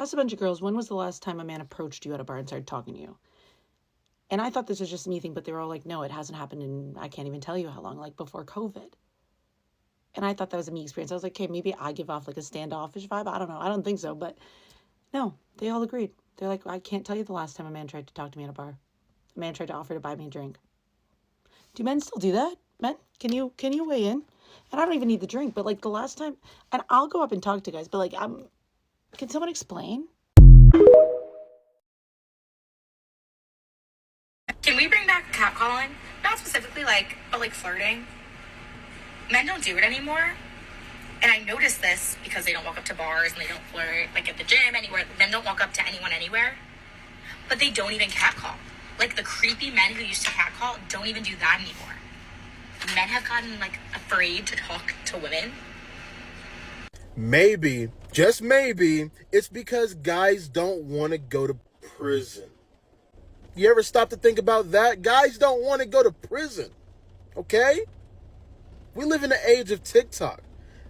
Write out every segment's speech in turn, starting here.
asked a bunch of girls, when was the last time a man approached you at a bar and started talking to you? And I thought this was just a me thing, but they were all like, no, it hasn't happened in, I can't even tell you how long, like before COVID. And I thought that was a me experience. I was like, okay, maybe I give off like a standoffish vibe. I don't know. I don't think so. But no, they all agreed. They're like, I can't tell you the last time a man tried to talk to me at a bar. A man tried to offer to buy me a drink. Do men still do that? Men, can you weigh in? And I don't even need the drink, but like the last time, and I'll go up and talk to guys, but like, can someone explain? Can we bring back catcalling? Not specifically but like flirting. Men don't do it anymore. And I noticed this because they don't walk up to bars and they don't flirt, like at the gym, anywhere. Men don't walk up to anyone anywhere. But they don't even catcall. Like the creepy men who used to catcall don't even do that anymore. Men have gotten like afraid to talk to women. Maybe, just maybe, it's because guys don't want to go to prison. You ever stop to think about that? Guys don't want to go to prison, okay? We live in the age of TikTok.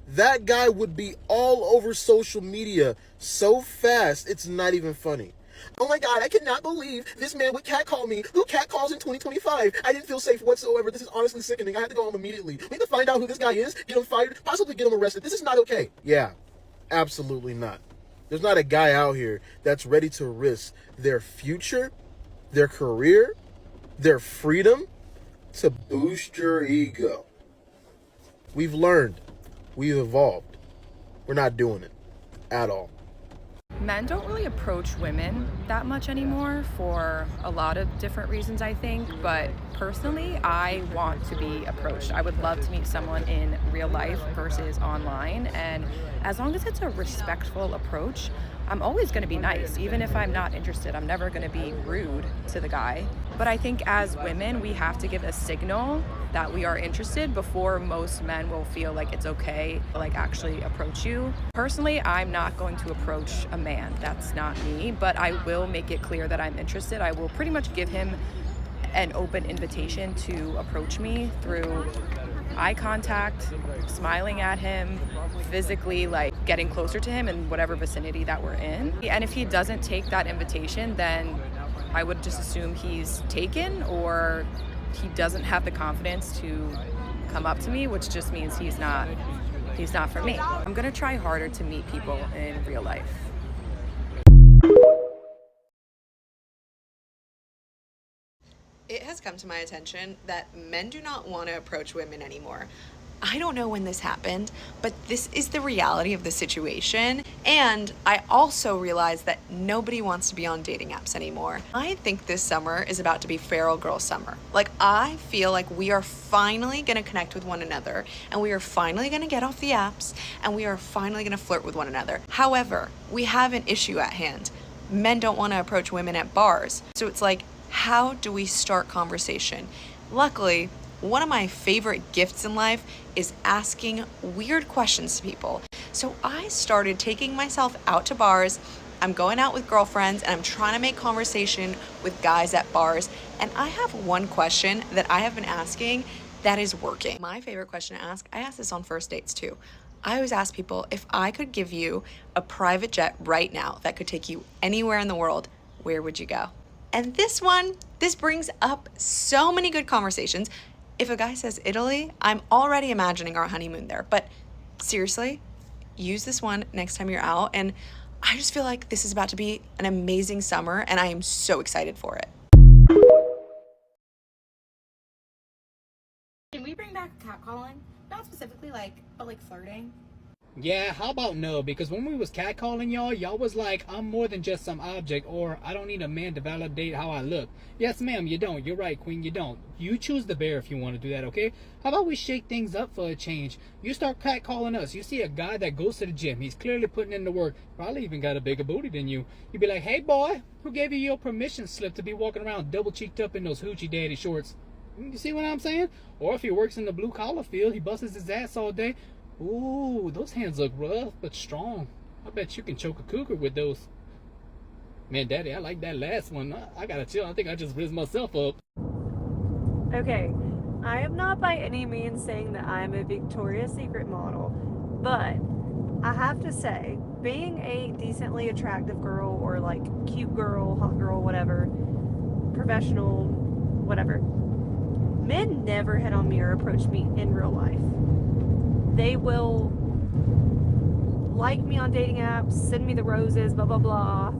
That guy would be all over social media so fast, it's not even funny. Oh my God, I cannot believe this man would catcall me. Who catcalls in 2025? I didn't feel safe whatsoever. This is honestly sickening. I had to go home immediately. We need to find out who this guy is, get him fired, possibly get him arrested. This is not okay. Yeah, absolutely not. There's not a guy out here that's ready to risk their future, their career, their freedom to boost your ego. We've learned. We've evolved. We're not doing it at all. Men don't really approach women that much anymore for a lot of different reasons, I think. But personally, I want to be approached. I would love to meet someone in real life versus online. And as long as it's a respectful approach, I'm always going to be nice. Even if I'm not interested, I'm never going to be rude to the guy. But I think as women, we have to give a signal that we are interested before most men will feel like it's okay to like actually approach you. Personally, I'm not going to approach a man. That's not me, but I will make it clear that I'm interested. I will pretty much give him an open invitation to approach me through eye contact, smiling at him, physically like getting closer to him in whatever vicinity that we're in. And if he doesn't take that invitation, then I would just assume he's taken or he doesn't have the confidence to come up to me, which just means he's not for me. I'm gonna try harder to meet people in real life. It has come to my attention that men do not want to approach women anymore. I don't know when this happened, but this is the reality of the situation. And I also realized that nobody wants to be on dating apps anymore. I think this summer is about to be feral girl summer. Like, I feel like we are finally going to connect with one another, and we are finally going to get off the apps, and we are finally going to flirt with one another. However, we have an issue at hand. Men don't want to approach women at bars. So it's like, how do we start conversation? Luckily, one of my favorite gifts in life is asking weird questions to people. So I started taking myself out to bars. I'm going out with girlfriends and I'm trying to make conversation with guys at bars. And I have one question that I have been asking that is working. My favorite question to ask, I ask this on first dates too. I always ask people, if I could give you a private jet right now that could take you anywhere in the world, where would you go? And this brings up so many good conversations. If a guy says Italy, I'm already imagining our honeymoon there. But seriously, use this one next time you're out. And I just feel like this is about to be an amazing summer, and I am so excited for it. Can we bring back catcalling? Not specifically but like flirting. Yeah, how about no? Because when we was catcalling y'all was like, I'm more than just some object, or I don't need a man to validate how I look. Yes, ma'am, you don't. You're right, queen, you don't. You choose the bear if you want to do that, okay? How about we shake things up for a change? You start catcalling us. You see a guy that goes to the gym. He's clearly putting in the work. Probably even got a bigger booty than you. You'd be like, hey, boy, who gave you your permission slip to be walking around double-cheeked up in those hoochie daddy shorts? You see what I'm saying? Or if he works in the blue-collar field, he busts his ass all day. Ooh, those hands look rough but strong. I bet you can choke a cougar with those. Man, daddy, I like that last one. I gotta chill. I think I just rizzed myself up. Okay, I am not by any means saying that I'm a Victoria's Secret model, but I have to say being a decently attractive girl or like cute girl, hot girl, whatever, professional, whatever, men never hit on me or approach me in real life. They will like me on dating apps, send me the roses, blah, blah, blah.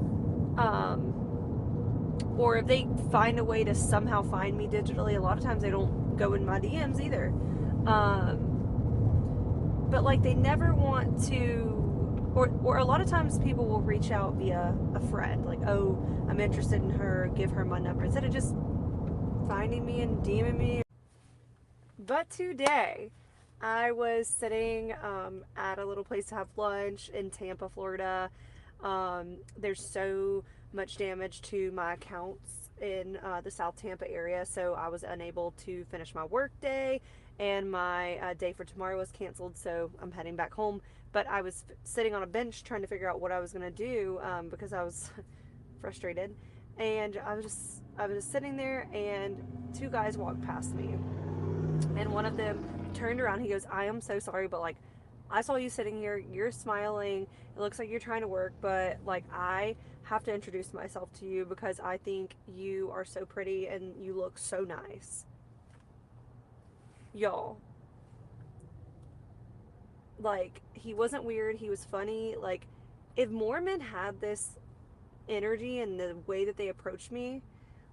Or if they find a way to somehow find me digitally, a lot of times they don't go in my DMs either. But like they never want to, or a lot of times people will reach out via a friend, like, oh, I'm interested in her, give her my number, instead of just finding me and DMing me. But today, I was sitting at a little place to have lunch in Tampa, Florida. There's so much damage to my accounts in the South Tampa area, so I was unable to finish my work day, and my day for tomorrow was canceled, so I'm heading back home. But I was sitting on a bench trying to figure out what I was going to do because I was frustrated, and I was just sitting there, and two guys walked past me, and one of them turned around. He goes, I am so sorry, but like, I saw you sitting here, you're smiling, it looks like you're trying to work, but like, I have to introduce myself to you because I think you are so pretty and you look so nice. Y'all, like, he wasn't weird, he was funny. Like, if more men had this energy and the way that they approached me,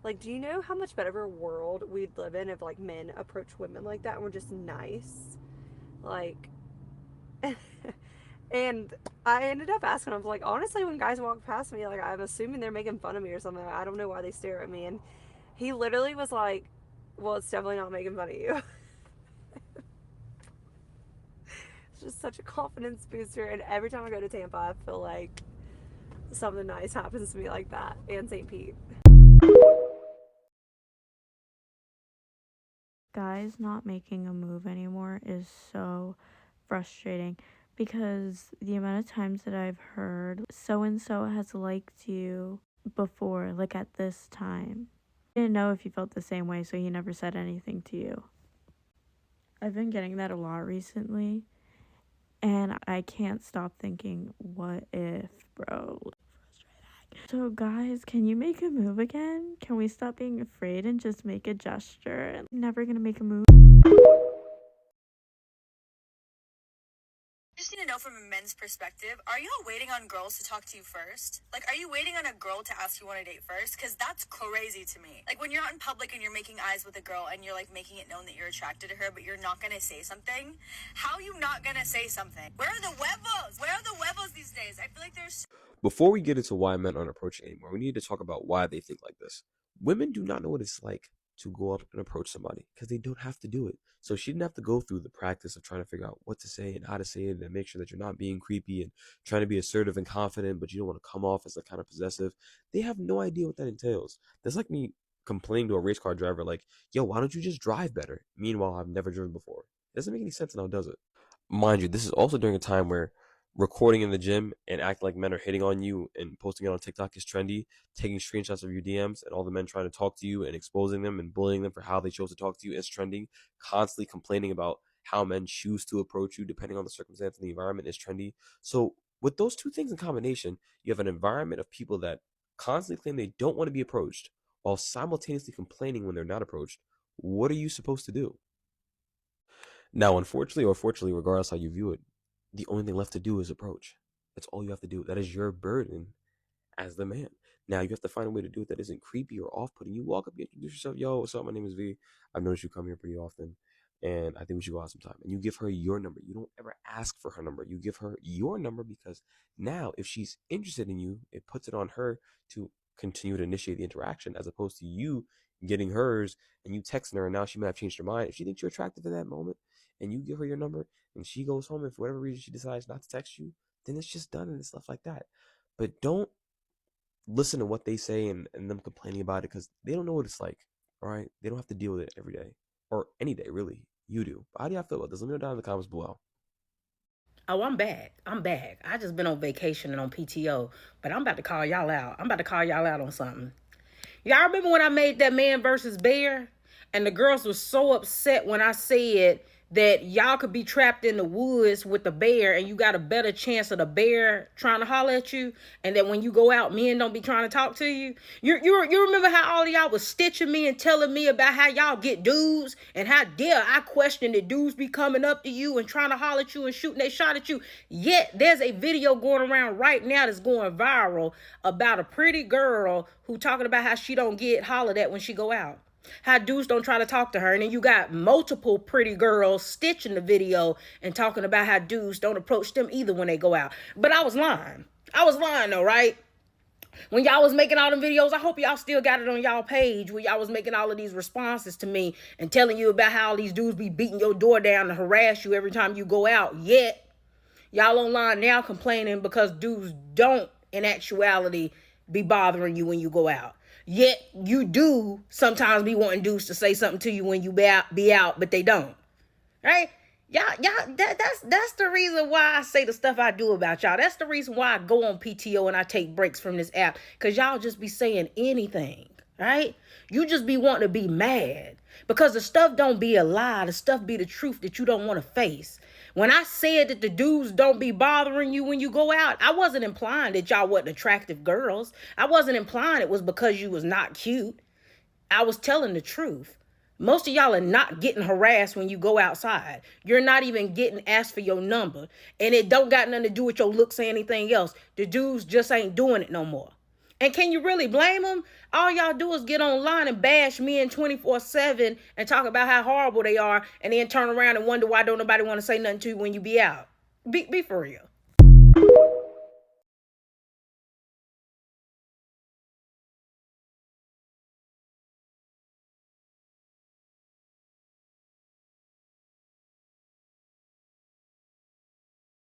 like, do you know how much better of a world we'd live in if like men approach women like that and were just nice? Like, and I ended up asking him, like, honestly, when guys walk past me, like, I'm assuming they're making fun of me or something. I don't know why they stare at me. And he literally was like, well, it's definitely not making fun of you. It's just such a confidence booster. And every time I go to Tampa, I feel like something nice happens to me like that. And St. Pete. Guys not making a move anymore is so frustrating because the amount of times that I've heard so and so has liked you before, like at this time. I didn't know if you felt the same way, so he never said anything to you. I've been getting that a lot recently, and I can't stop thinking, what if, bro? So guys, can you make a move again? Can we stop being afraid and just make a gesture? I'm never gonna make a move. I just need to know from a men's perspective, are y'all waiting on girls to talk to you first? Like, are you waiting on a girl to ask you on a date first? Because that's crazy to me. Like, when you're out in public and you're making eyes with a girl and you're, like, making it known that you're attracted to her, but you're not going to say something, how are you not going to say something? Where are the huevos? Where are the huevos these days? I feel like there's... Before we get into why men aren't approaching anymore, we need to talk about why they think like this. Women do not know what it's like to go up and approach somebody because they don't have to do it. So she didn't have to go through the practice of trying to figure out what to say and how to say it and make sure that you're not being creepy and trying to be assertive and confident, but you don't want to come off as like kind of possessive. They have no idea what that entails. That's like me complaining to a race car driver like, yo, why don't you just drive better? Meanwhile, I've never driven before. It doesn't make any sense now, does it? Mind you, this is also during a time where recording in the gym and acting like men are hitting on you and posting it on TikTok is trendy, taking screenshots of your DMs and all the men trying to talk to you and exposing them and bullying them for how they chose to talk to you is trending. Constantly complaining about how men choose to approach you depending on the circumstance and the environment is trendy. So with those two things in combination, you have an environment of people that constantly claim they don't want to be approached while simultaneously complaining when they're not approached. What are you supposed to do? Now, unfortunately or fortunately, regardless how you view it, the only thing left to do is approach. That's all you have to do. That is your burden as the man. Now, you have to find a way to do it that isn't creepy or off-putting. You walk up, you introduce yourself. Yo, what's up? My name is V. I've noticed you come here pretty often, and I think we should go out sometime. And you give her your number. You don't ever ask for her number. You give her your number because now, if she's interested in you, it puts it on her to continue to initiate the interaction as opposed to you getting hers and you texting her, and now she might have changed her mind. If she thinks you're attractive in that moment and you give her your number and she goes home and for whatever reason she decides not to text you, then it's just done and it's stuff like that. But don't listen to what they say and them complaining about it because they don't know what it's like. All right, they don't have to deal with it every day or any day really. You do. But how do y'all feel about this? Let me know down in the comments below. Oh, I'm back. I just been on vacation and on PTO, but I'm about to call y'all out. I'm about to call y'all out on something. Y'all remember when I made that Man versus Bear? And the girls were so upset when I said that y'all could be trapped in the woods with the bear and you got a better chance of the bear trying to holler at you, and that when you go out, men don't be trying to talk to you? You remember how all of y'all was stitching me and telling me about how y'all get dudes, and how dare I question that dudes be coming up to you and trying to holler at you and shooting they shot at you? Yet there's a video going around right now that's going viral about a pretty girl who talking about how she don't get hollered at when she go out. How dudes don't try to talk to her. And then you got multiple pretty girls stitching the video and talking about how dudes don't approach them either when they go out. But I was lying. I was lying though, right? When y'all was making all them videos, I hope y'all still got it on y'all page where y'all was making all of these responses to me and telling you about how all these dudes be beating your door down to harass you every time you go out. Yet, y'all online now complaining because dudes don't, in actuality, be bothering you when you go out. Yet you do sometimes be wanting dudes to say something to you when you be out, but they don't. Right? Y'all, that's the reason why I say the stuff I do about y'all. That's the reason why I go on PTO and I take breaks from this app. Because y'all just be saying anything. Right? You just be wanting to be mad. Because the stuff don't be a lie. The stuff be the truth that you don't want to face. When I said that the dudes don't be bothering you when you go out, I wasn't implying that y'all wasn't attractive girls. I wasn't implying it was because you was not cute. I was telling the truth. Most of y'all are not getting harassed when you go outside. You're not even getting asked for your number. And it don't got nothing to do with your looks or anything else. The dudes just ain't doing it no more. And can you really blame them? All y'all do is get online and bash men 24/7 and talk about how horrible they are, and then turn around and wonder why don't nobody want to say nothing to you when you be out. Be for real.